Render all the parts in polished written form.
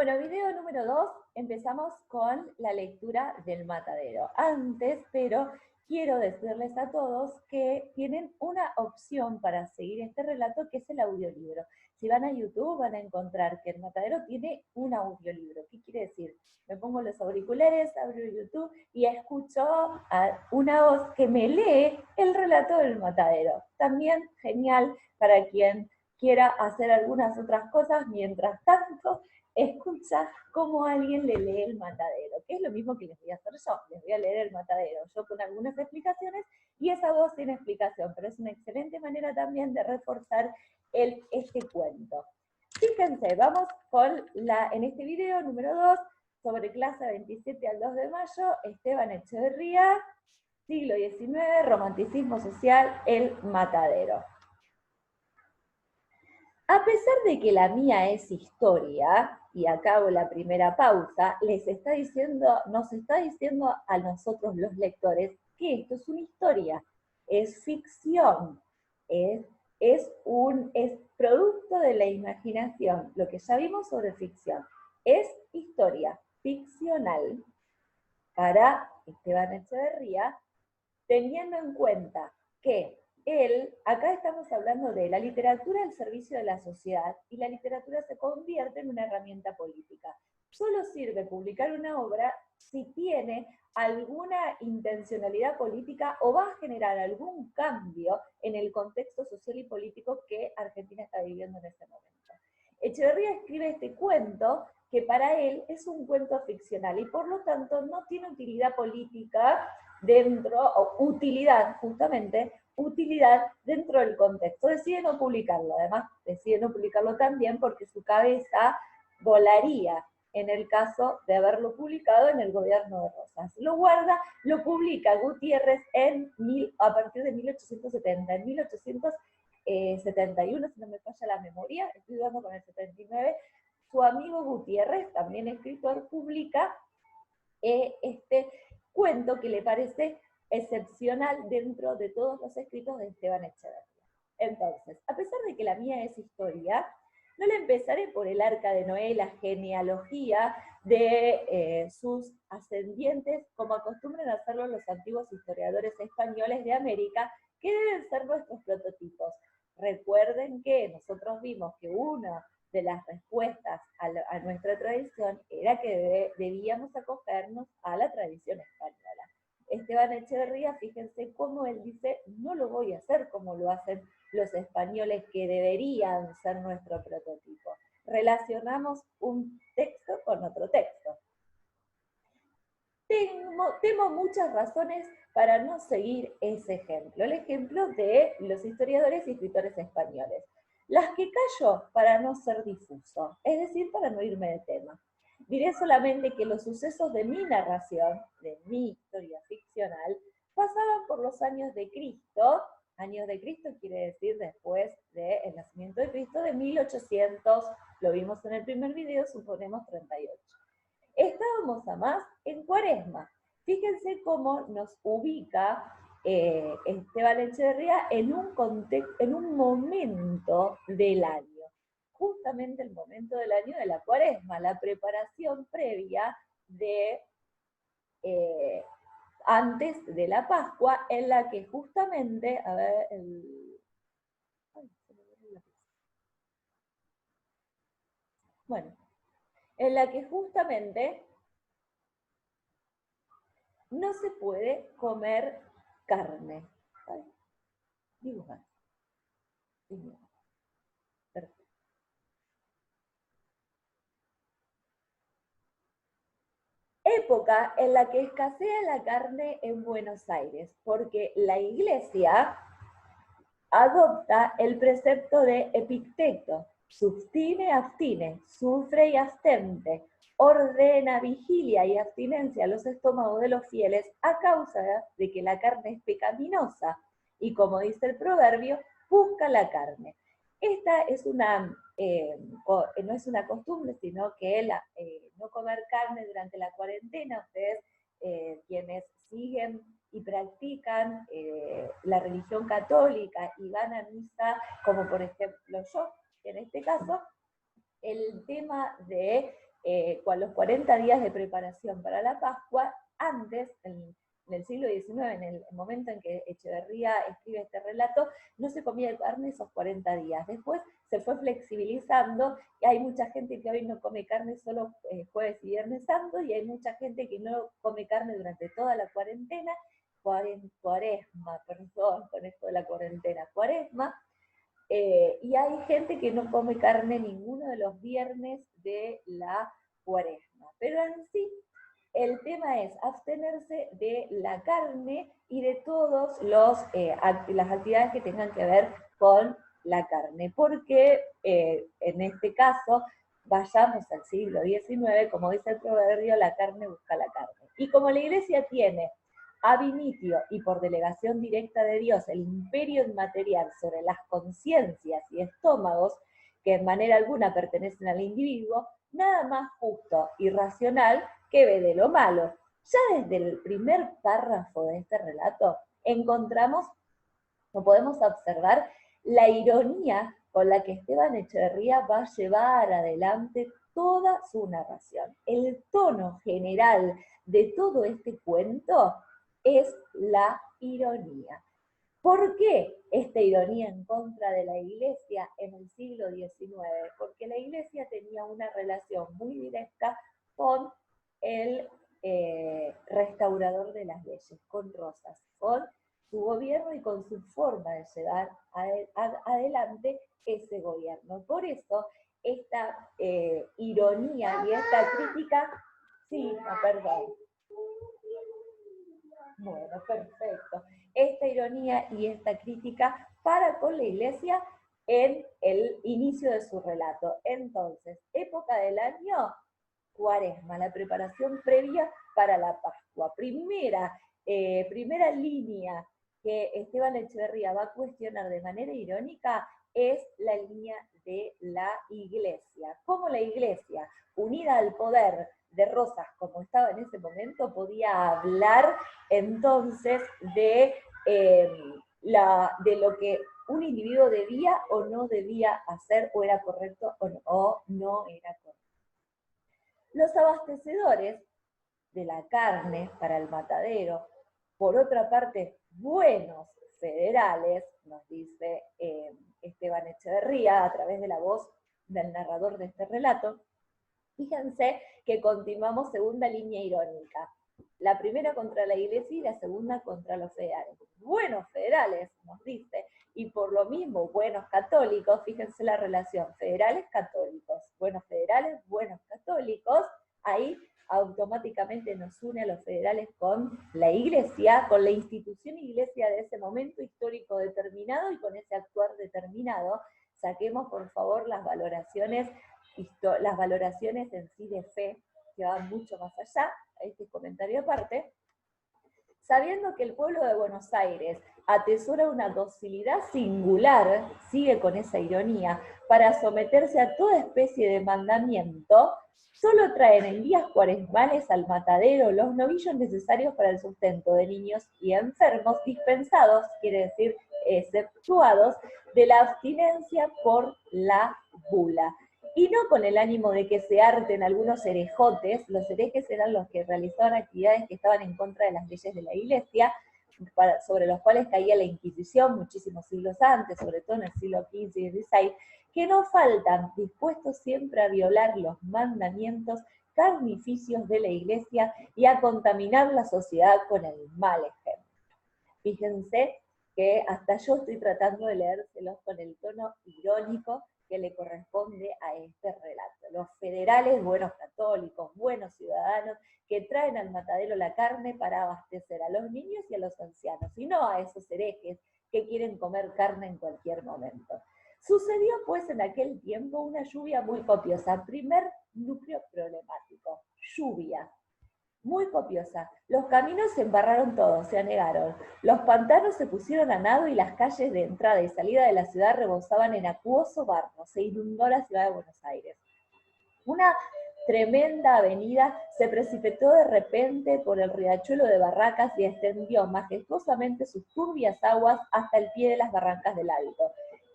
Bueno, video número 2, empezamos con la lectura del matadero. Antes, pero quiero decirles a todos que tienen una opción para seguir este relato, que es el audiolibro. Si van a YouTube van a encontrar que el matadero tiene un audiolibro. ¿Qué quiere decir? Me pongo los auriculares, abro YouTube y escucho a una voz que me lee el relato del matadero. También genial para quien quiera hacer algunas otras cosas mientras tanto escucha cómo alguien le lee el matadero, que es lo mismo que les voy a hacer yo, les voy a leer el matadero, yo con algunas explicaciones, y esa voz tiene explicación, pero es una excelente manera también de reforzar este cuento. Fíjense, vamos con en este video número 2, sobre clase 27 al 2 de mayo, Esteban Echeverría, siglo XIX, romanticismo social, el matadero. A pesar de que la mía es historia, y acabo la primera pausa, nos está diciendo a nosotros los lectores que esto es una historia, es ficción, es producto de la imaginación, lo que ya vimos sobre ficción, es historia ficcional para Esteban Echeverría, teniendo en cuenta que acá estamos hablando de la literatura al servicio de la sociedad, y la literatura se convierte en una herramienta política. Solo sirve publicar una obra si tiene alguna intencionalidad política o va a generar algún cambio en el contexto social y político que Argentina está viviendo en este momento. Echeverría escribe este cuento que para él es un cuento ficcional y por lo tanto no tiene utilidad política dentro, o utilidad, justamente, utilidad dentro del contexto. Decide no publicarlo, además decide no publicarlo también porque su cabeza volaría en el caso de haberlo publicado en el gobierno de Rosas. Lo guarda, lo publica Gutiérrez a partir de 1870. En 1871, si no me falla la memoria, estoy dando con el 79, su amigo Gutiérrez, también escritor, publica este cuento que le parece excepcional dentro de todos los escritos de Esteban Echeverría. Entonces, a pesar de que la mía es historia, no le empezaré por el arca de Noé, la genealogía de sus ascendientes, como acostumbran a hacerlo los antiguos historiadores españoles de América, que deben ser nuestros prototipos. Recuerden que nosotros vimos que una de las respuestas a nuestra tradición era que debíamos acogernos a la tradición española. Esteban Echeverría, fíjense cómo él dice, no lo voy a hacer como lo hacen los españoles que deberían ser nuestro prototipo. Relacionamos un texto con otro texto. Tengo muchas razones para no seguir ese ejemplo, el ejemplo de los historiadores y escritores españoles. Las que callo para no ser difuso, es decir, para no irme de tema. Diré solamente que los sucesos de mi narración, de mi historia ficcional, pasaban por los años de Cristo. Años de Cristo quiere decir después del nacimiento de Cristo, de 1800, lo vimos en el primer video, suponemos 38. Estábamos además en Cuaresma. Fíjense cómo nos ubica Esteban Echeverría en un momento del año. Justamente el momento del año de la Cuaresma, la preparación previa de antes de la Pascua, en la que justamente, a ver, bueno, en la que justamente no se puede comer carne. Dibujar. Perfecto. Época en la que escasea la carne en Buenos Aires, porque la Iglesia adopta el precepto de Epicteto: substine, abstine, sufre y abstente, ordena vigilia y abstinencia a los estómagos de los fieles a causa de que la carne es pecaminosa, y como dice el proverbio, busca la carne. Esta es no es una costumbre, sino que no comer carne durante la cuarentena. Ustedes, quienes siguen y practican la religión católica y van a misa, como por ejemplo yo, en este caso, el tema de con los 40 días de preparación para la Pascua, antes, en el siglo XIX, en el momento en que Echeverría escribe este relato, no se comía carne esos 40 días. Después se fue flexibilizando, y hay mucha gente que hoy no come carne solo jueves y viernes santo, y hay mucha gente que no come carne durante toda la cuarentena, cuaresma, perdón, con esto de la cuarentena, cuaresma, y hay gente que no come carne ninguno de los viernes de la cuaresma. Pero en sí, el tema es abstenerse de la carne y de todas las actividades que tengan que ver con la carne, porque en este caso, vayamos al siglo XIX, como dice el proverbio, la carne busca la carne. Y como la Iglesia tiene ab initio y por delegación directa de Dios el imperio inmaterial sobre las conciencias y estómagos, que en manera alguna pertenecen al individuo, nada más justo y racional que ve de lo malo. Ya desde el primer párrafo de este relato encontramos, o podemos observar, la ironía con la que Esteban Echeverría va a llevar adelante toda su narración. El tono general de todo este cuento es la ironía. ¿Por qué esta ironía en contra de la Iglesia en el siglo XIX? Porque la Iglesia tenía una relación muy directa con el restaurador de las leyes, con Rosas, con su gobierno y con su forma de llevar adelante ese gobierno. Por eso, esta ironía y esta crítica, sí, perdón. Bueno, perfecto. Esta ironía y esta crítica para con la Iglesia en el inicio de su relato. Entonces, época del año, Cuaresma, la preparación previa para la Pascua. Primera línea que Esteban Echeverría va a cuestionar de manera irónica es la línea de la Iglesia. ¿Cómo la Iglesia, unida al poder de Rosas como estaba en ese momento, podía hablar entonces de lo que un individuo debía o no debía hacer, o era correcto o no era correcto? Los abastecedores de la carne para el matadero, por otra parte, buenos federales, nos dice Esteban Echeverría a través de la voz del narrador de este relato. Fíjense que continuamos segunda línea irónica. La primera contra la Iglesia y la segunda contra los federales. Buenos federales, nos dice, y por lo mismo buenos católicos. Fíjense la relación, federales católicos, buenos federales, buenos católicos. Ahí automáticamente nos une a los federales con la Iglesia, con la institución Iglesia de ese momento histórico determinado y con ese actuar determinado. Saquemos por favor las valoraciones en sí de fe, que van mucho más allá, este comentario aparte, sabiendo que el pueblo de Buenos Aires atesora una docilidad singular, sigue con esa ironía, para someterse a toda especie de mandamiento, solo traen en días cuaresmales al matadero los novillos necesarios para el sustento de niños y enfermos, dispensados, quiere decir exceptuados, de la abstinencia por la bula. Y no con el ánimo de que se harten algunos herejotes. Los herejes eran los que realizaban actividades que estaban en contra de las leyes de la Iglesia, sobre los cuales caía la Inquisición muchísimos siglos antes, sobre todo en el siglo XV y XVI, que no faltan, dispuestos siempre a violar los mandamientos carnificios de la Iglesia y a contaminar la sociedad con el mal ejemplo. Fíjense que hasta yo estoy tratando de leérselos con el tono irónico que le corresponde a este relato. Los federales, buenos católicos, buenos ciudadanos, que traen al matadero la carne para abastecer a los niños y a los ancianos, y no a esos herejes que quieren comer carne en cualquier momento. Sucedió pues en aquel tiempo una lluvia muy copiosa. Primer núcleo problemático, lluvia. Muy copiosa. Los caminos se embarraron todos, se anegaron. Los pantanos se pusieron a nado y las calles de entrada y salida de la ciudad rebosaban en acuoso barro. Se inundó la ciudad de Buenos Aires. Una tremenda avenida se precipitó de repente por el riachuelo de Barracas y extendió majestuosamente sus turbias aguas hasta el pie de las barrancas del Alto.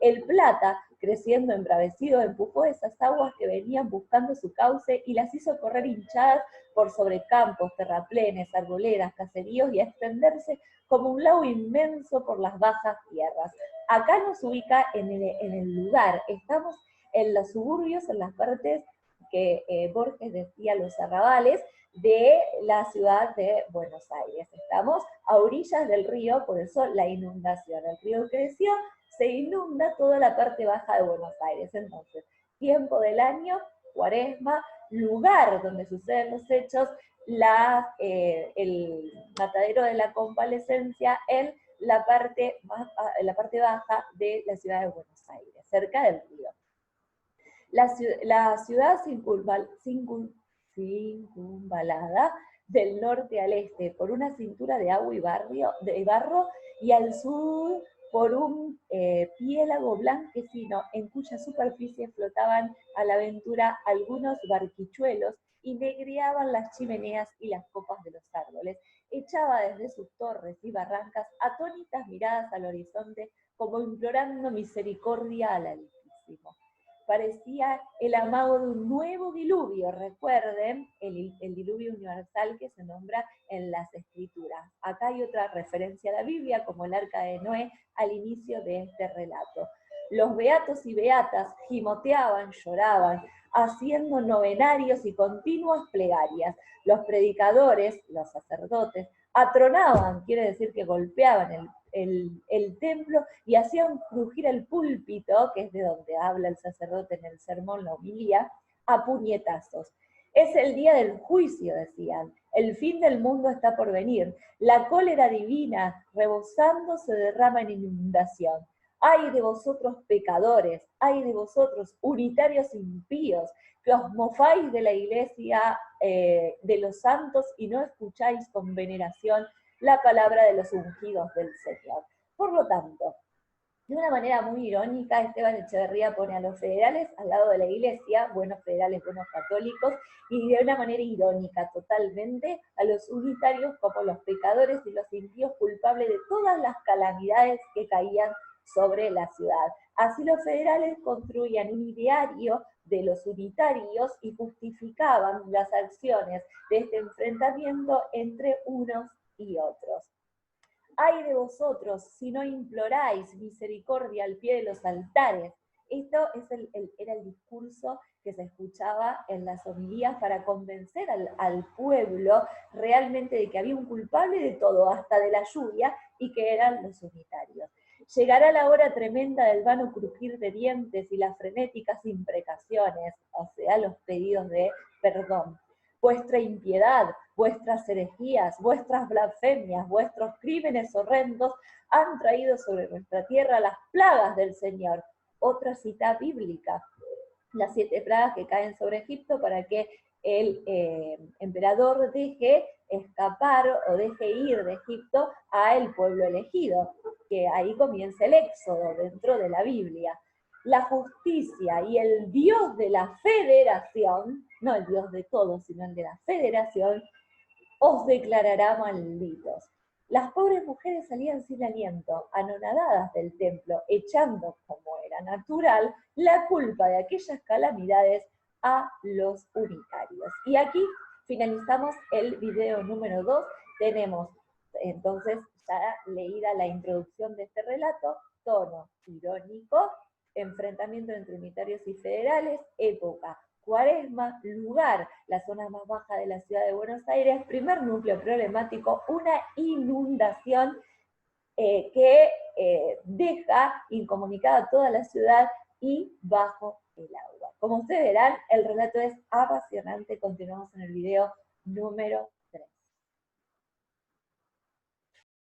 El Plata, creciendo embravecido, empujó esas aguas que venían buscando su cauce y las hizo correr hinchadas por sobre campos, terraplenes, arboledas, caseríos y a extenderse como un lago inmenso por las bajas tierras. Acá nos ubica en el lugar, estamos en los suburbios, en las partes que Borges decía los arrabales de la ciudad de Buenos Aires. Estamos a orillas del río, por eso la inundación. El río creció, se inunda toda la parte baja de Buenos Aires. Entonces, tiempo del año, Cuaresma, lugar donde suceden los hechos, el matadero de la Convalecencia en la parte baja de la ciudad de Buenos Aires, cerca del río. La ciudad circunvalada del norte al este por una cintura de agua de barro y al sur por un piélago blanquecino en cuya superficie flotaban a la aventura algunos barquichuelos y negreaban las chimeneas y las copas de los árboles. Echaba desde sus torres y barrancas atónitas miradas al horizonte como implorando misericordia al Altísimo. Parecía el amago de un nuevo diluvio. Recuerden el diluvio universal que se nombra en las Escrituras. Acá hay otra referencia a la Biblia, como el arca de Noé, al inicio de este relato. Los beatos y beatas gimoteaban, lloraban, haciendo novenarios y continuas plegarias. Los predicadores, los sacerdotes, atronaban, quiere decir que golpeaban el templo y hacían crujir el púlpito, que es de donde habla el sacerdote en el sermón, la homilía, a puñetazos. Es el día del juicio, decían. El fin del mundo está por venir. La cólera divina, rebosando, se derrama en inundación. ¡Ay de vosotros pecadores! ¡Ay de vosotros unitarios impíos! Que os mofáis de la iglesia de los santos y no escucháis con veneración la palabra de los ungidos del Señor. Por lo tanto, de una manera muy irónica, Esteban Echeverría pone a los federales al lado de la iglesia, buenos federales, buenos católicos, y de una manera irónica totalmente a los unitarios como los pecadores y los impíos culpables de todas las calamidades que caían sobre la ciudad. Así los federales construían un ideario de los unitarios y justificaban las acciones de este enfrentamiento entre unos y otros. ¡Ay de vosotros si no imploráis misericordia al pie de los altares! Esto era el discurso que se escuchaba en las homilías para convencer al pueblo realmente de que había un culpable de todo, hasta de la lluvia, y que eran los unitarios. Llegará la hora tremenda del vano crujir de dientes y las frenéticas imprecaciones, o sea, los pedidos de perdón. Vuestra impiedad, vuestras herejías, vuestras blasfemias, vuestros crímenes horrendos han traído sobre nuestra tierra las plagas del Señor. Otra cita bíblica, las 7 plagas que caen sobre Egipto para que el emperador deje escapar o deje ir de Egipto a el pueblo elegido, que ahí comienza el éxodo dentro de la Biblia. La justicia y el Dios de la federación, no el Dios de todos, sino el de la federación, os declarará malditos. Las pobres mujeres salían sin aliento, anonadadas del templo, echando, como era natural, la culpa de aquellas calamidades a los unitarios. Y aquí finalizamos el video número 2. Tenemos entonces ya leída la introducción de este relato, tono irónico, enfrentamiento entre unitarios y federales, época Cuaresma, lugar, la zona más baja de la ciudad de Buenos Aires, primer núcleo problemático, una inundación que deja incomunicada toda la ciudad y bajo el agua. Como ustedes verán, el relato es apasionante. Continuamos en el video número